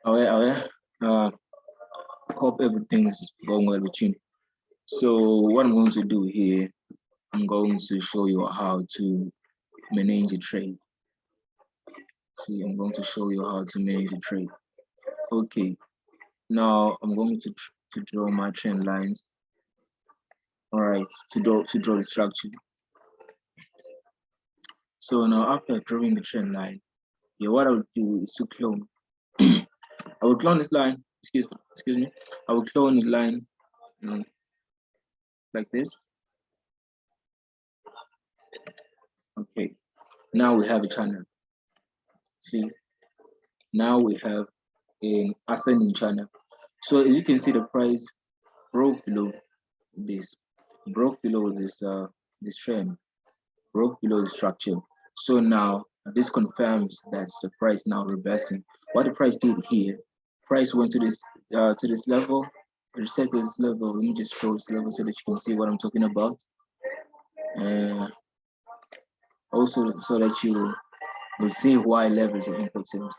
Alright. Hope everything's going well with you. So what I'm going to do here, I'm going to show you how to manage a trade. See, I'm going to show you how to manage a trade. Okay, now I'm going to draw my trend lines. All right, to draw the structure. So now after drawing the trend line, yeah, what I will do is to clone. I will clone this line. Excuse me. I will clone the line like this. Okay. Now we have a channel. See, now we have an ascending channel. So as you can see, the price broke below this, this trend, broke below the structure. So now this confirms that the price now reversing. What the price did here, price went to this level, resets this level. Let me just show this level so that you can see what I'm talking about. Also so that you will see why levels are important.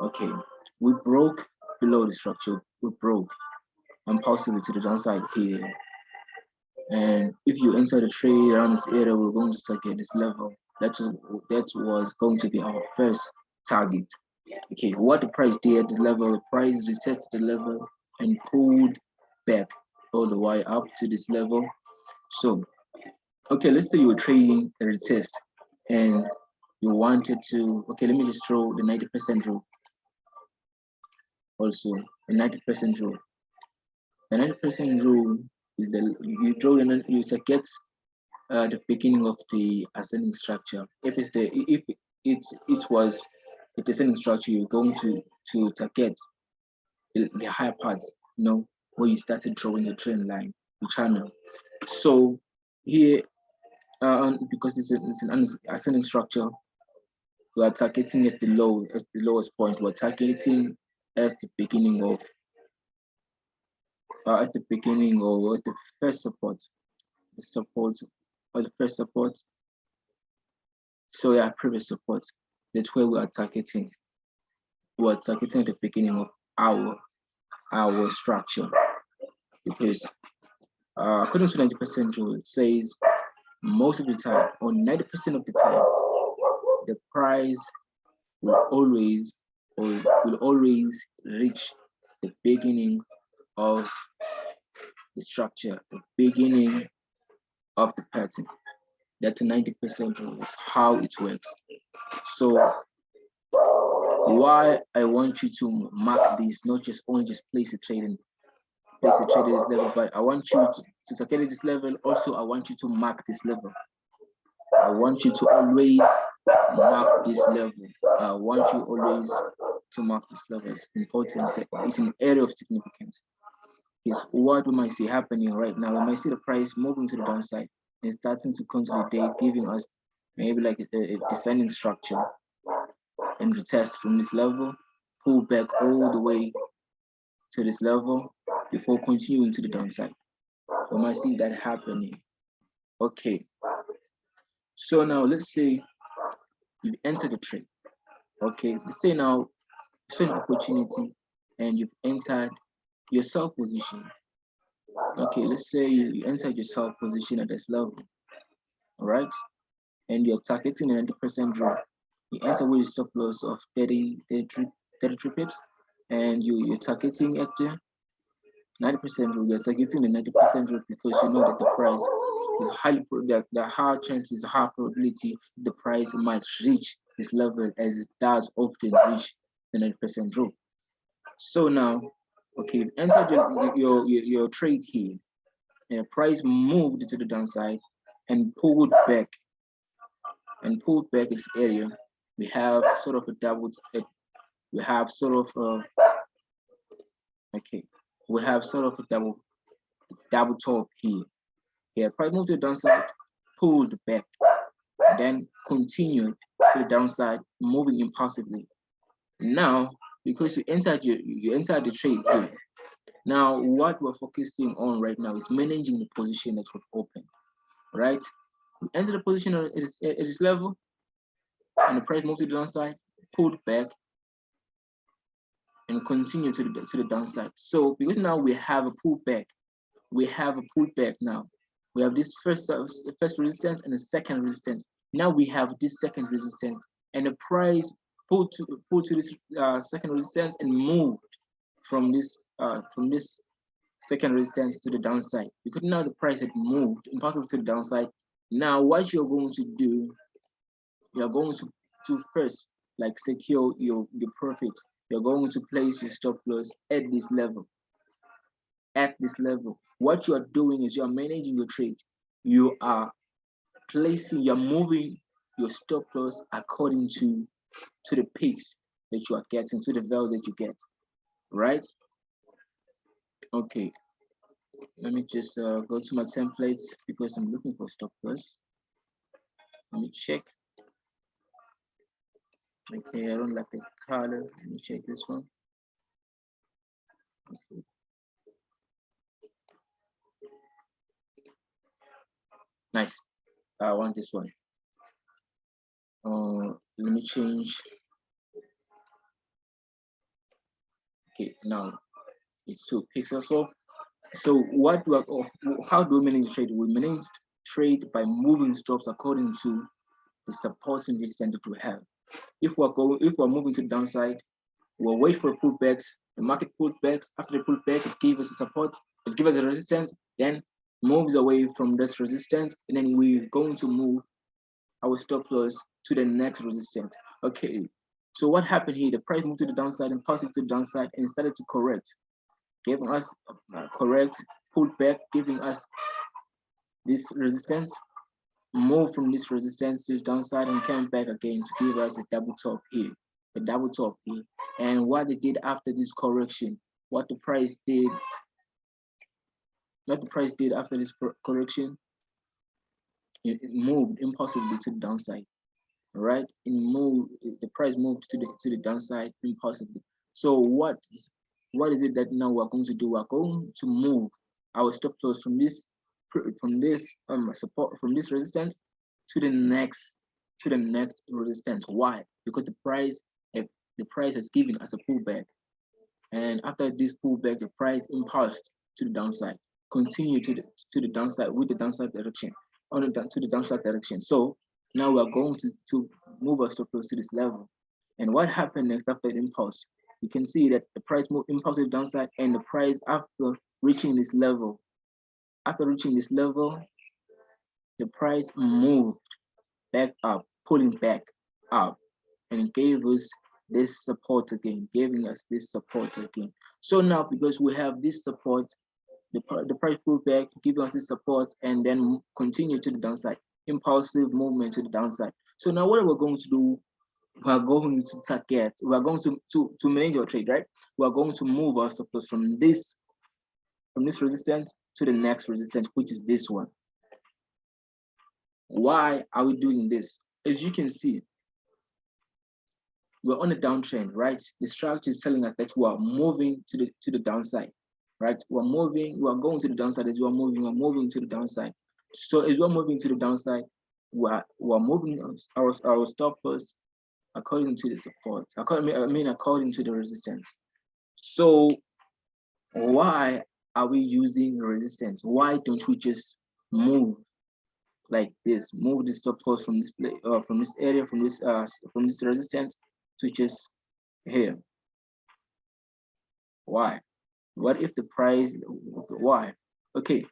Okay, we broke below the structure. We broke and possibly to the downside here. And if you enter the trade around this area, we're going to target this level. That was going to be our first target. Okay, what the price did, the price retested the level and pulled back all the way up to this level. So, okay, let's say you were trading a retest and you wanted to, okay, let me just throw the 90% rule. Also, the 90% rule. The 90% rule is you draw and you target the beginning of the ascending structure. If it was the descending structure, you're going to target the higher parts, where you started drawing the trend line, the channel. So here, because it's an ascending structure, we are targeting at the lowest point. We're targeting at the beginning of at the first support, or the first support. So yeah, previous support. That's where we are targeting. We are targeting at the beginning of our structure, because according to 90% rule, it says most of the time, or 90% of the time, the price will always reach the beginning of the structure, the beginning of the pattern. That 90% rule is how it works. So why I want you to mark this, not just only just place a trade at this level, but I want you to target this level. Also, I want you to mark this level. I want you to always mark this level. I want you always to mark this level. It's important. It's an area of significance. Is what we might see happening right now. We might see the price moving to the downside and starting to consolidate, giving us maybe like a descending structure and retest from this level, pull back all the way to this level before continuing to the downside. We might see that happening. Okay. So now let's say you've entered the trade. Okay, let's say now you saw an opportunity and you've entered your sell position. Okay, let's say you entered your sell position at this level, all right? And you're targeting a 90% draw. You enter with a surplus of 33 pips, and you're targeting at the 90% rule. You're targeting the 90% rule because you know that the price is the high chances, high probability the price might reach this level, as it does often reach the 90% rule. So now, okay, you've entered your trade here, and the price moved to the downside and pulled back its area. We have sort of a double. We have sort of okay. We have sort of a double top here. Yeah, price moved to the downside, pulled back, then continued to the downside, moving impulsively. Now, because you entered the trade here. Now, what we're focusing on right now is managing the position that we've opened, right? We entered the position at this level, and the price moved to the downside, pulled back, and continue to the downside. So because now we have a pullback, now. We have this first resistance and the second resistance. Now we have this second resistance, and the price pulled to this second resistance and moved from this second resistance to the downside. Because now the price had moved impossible to the downside. Now what you're going to do, you're going to first like secure your profit. You're going to place your stop loss at this level. What you are doing is you are managing your trade. You are you're moving your stop loss according to the pace that you are getting, to the value that you get, right? Okay, let me just go to my templates because I'm looking for stop loss. Let me check. Okay, I don't like the color. Let me check this one. Okay. Nice. I want this one. Let me change. Okay, now it's 2 pixels. So how do we manage trade? We manage trade by moving stops according to the support and resistance that we have. If we're moving to the downside, we'll wait for pullbacks. The market pullbacks. After the pullback, it gives us a support, it gives us a resistance, then moves away from this resistance, and then we're going to move our stop loss to the next resistance. Okay. So what happened here? The price moved to the downside and passed it to the downside and started to correct, giving us correct, pulled back, giving us this resistance, move from this resistance to the downside and came back again to give us a double top here, And what they did after this correction, what the price did after this correction, it moved impulsively to the downside, right? The price moved to the downside impulsively. So what is it that now we're going to do? We're going to move our stop loss from this support, from this resistance to the next resistance. Why? Because the price has given us a pullback, and after this pullback, the price impulsed to the downside, continue to the downside with the downside direction, to the downside direction. So now we are going to move our stop loss to this level. And what happened next after the impulse? You can see that the price moved impulse to the downside, and the price after reaching this level, the price moved back up, pulling back up, and gave us this support again, giving us this support again. So now, because we have this support, the price pulled back, giving us this support, and then continue to the downside, impulsive movement to the downside. So now what we're going to do, we're going to manage our trade, right? We're going to move our stop loss from this resistance to the next resistance, which is this one. Why are we doing this? As you can see, we're on a downtrend, right? The structure is telling us that we are moving to the downside, right? We are going to the downside. As we're moving to the downside. So as we're moving to the downside, we're moving our stop loss according to the support, according to the resistance. So why are we using resistance? Why don't we just move like this? Move the stop loss from this from this area, from this resistance to just here. Why? What if the price? Why? Okay.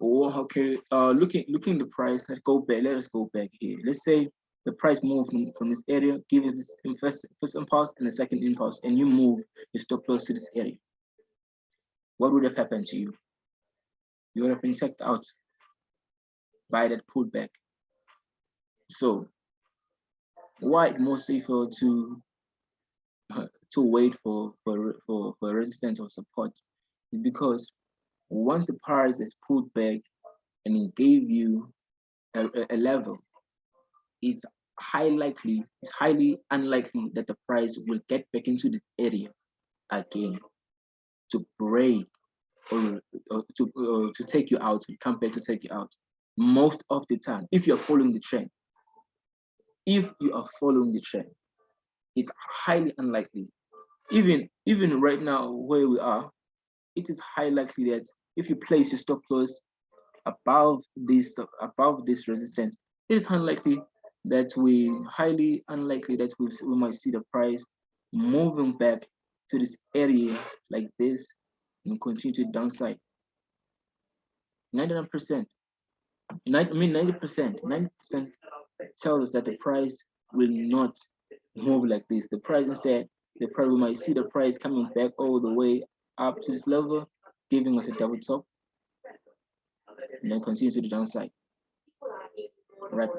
Oh, okay. Looking the price. Let's go back. Let us go back here. Let's say the price moved from this area, give you this first impulse and the second impulse, and you move your stop loss to this area. What would have happened to you? You would have been checked out by that pullback. So why it's more safer to wait for resistance or support is because once the price is pulled back and it gave you a level, it's highly unlikely that the price will get back into the area again to break or to take you out, to come back to take you out. Most of the time, if you're following the trend, it's highly unlikely Even right now where we are, it is high likely that if you place your stop loss above this resistance, it is unlikely that we highly unlikely that we might see the price moving back to this area like this and continue to the downside. 99%, 90%, 90% tells us that the price will not move like this. The price instead, the price we might see the price coming back all the way up to this level, giving us a double top, and then continue to the downside. Right?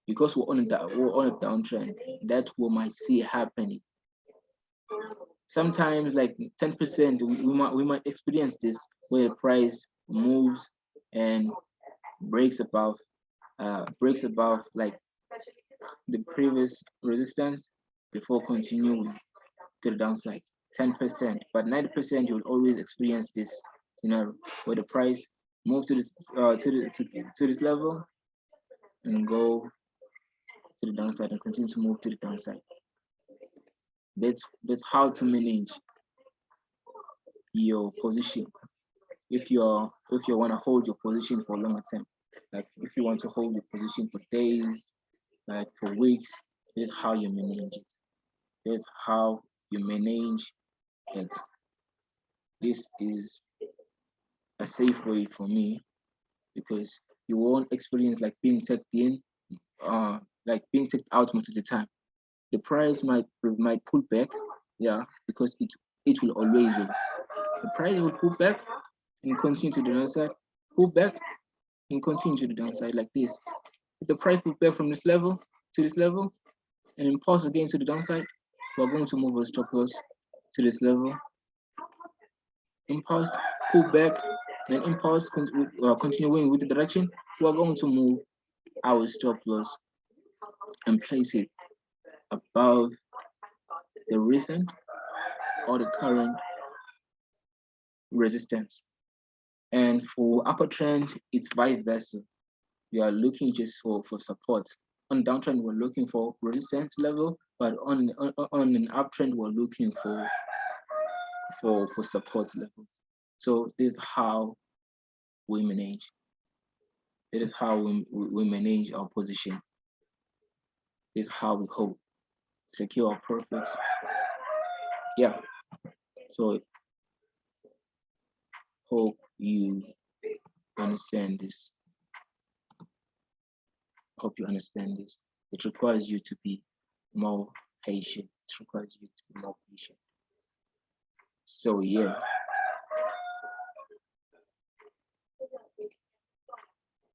Because we're on a downtrend. That's what might see happening. Sometimes like 10% we might experience this where the price moves and breaks above like the previous resistance before continuing to the downside. 10%, but 90% you'll always experience this scenario where the price move to this to this level and go to the downside and continue to move to the downside. That's how to manage your position if you want to hold your position for a longer term. Like if you want to hold your position for days, like for weeks, this is how you manage it. This is how you manage it. This is a safe way for me because you won't experience like being taken in, like being taken out most of the time. The price might pull back, yeah, because it will always will. The price will pull back and continue to the downside, pull back and continue to the downside like this. If the price pull back from this level to this level and impulse again to the downside, we're going to move our stop loss to this level, impulse, pull back, and impulse continuing with the direction, we're going to move our stop loss and place it above the recent or the current resistance. And for upper trend, it's vice versa. We are looking just for support. On downtrend, we're looking for resistance level, but on an uptrend, we're looking for support levels. So this is how we manage. It is how we manage our position. This is how we hope secure our profits. Yeah. So hope you understand this. Hope you understand this. It requires you to be more patient. It requires you to be more patient. So yeah.